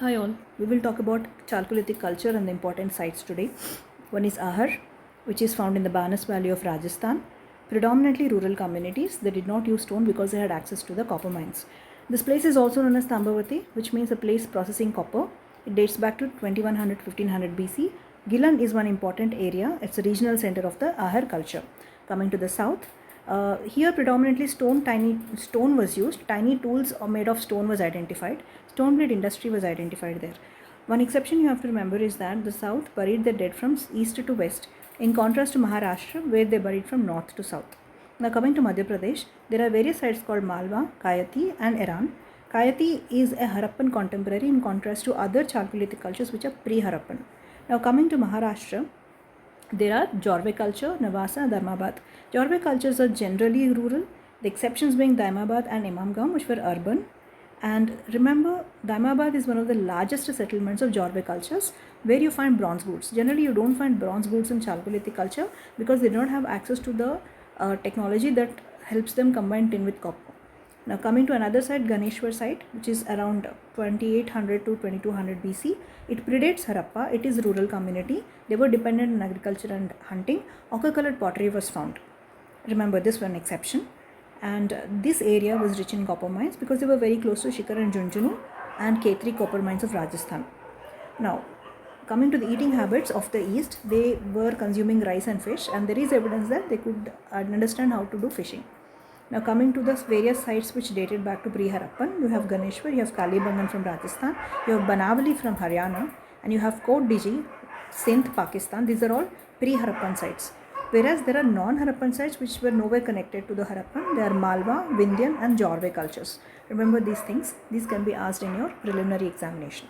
Hi all, we will talk about Chalcolithic culture and the important sites today. One is Ahar, which is found in the Banas Valley of Rajasthan. Predominantly rural communities, they did not use stone because they had access to the copper mines. This place is also known as Tambavati, which means a place processing copper. It dates back to 2100 1500 BC. Gilan is one important area. It's a regional center of the Ahar culture. Coming to the south, here predominantly tiny stone was used. Tiny tools made of stone was identified. Stone blade industry was identified there. One exception you have to remember is that the south buried their dead from east to west, in contrast to Maharashtra where they buried from north to south. Now coming to Madhya Pradesh, there are various sites called Malwa, Kayati and Iran. Kayati is a Harappan contemporary in contrast to other Chalcolithic cultures which are pre-Harappan. Now coming to Maharashtra, there are Jorve culture, Navasa and Dharmabad. Jorve cultures are generally rural, the exceptions being Daimabad and Imamgaon, which were urban. And remember, Daimabad is one of the largest settlements of Jorve cultures where you find bronze goods. Generally, you don't find bronze goods in Chalcolithic culture because they don't have access to the technology that helps them combine tin with copper. Now coming to another site, Ganeshwar site, which is around 2800 to 2200 BC. It predates Harappa. It is rural community. They were dependent on agriculture and hunting. Ochre colored pottery was found. Remember this one exception. And this area was rich in copper mines because they were very close to Shikar and Junjunu and K3 copper mines of Rajasthan. Now, coming to the eating habits of the East, they were consuming rice and fish, and there is evidence that they could understand how to do fishing. Now coming to the various sites which dated back to pre-Harappan, you have Ganeshwar, you have Kalibangan from Rajasthan, you have Banavali from Haryana, and you have Kot Diji, Sindh, Pakistan. These are all pre-Harappan sites. Whereas there are non-Harappan sites which were nowhere connected to the Harappan. They are Malwa, Vindhyan and Jorve cultures. Remember these things. These can be asked in your preliminary examination.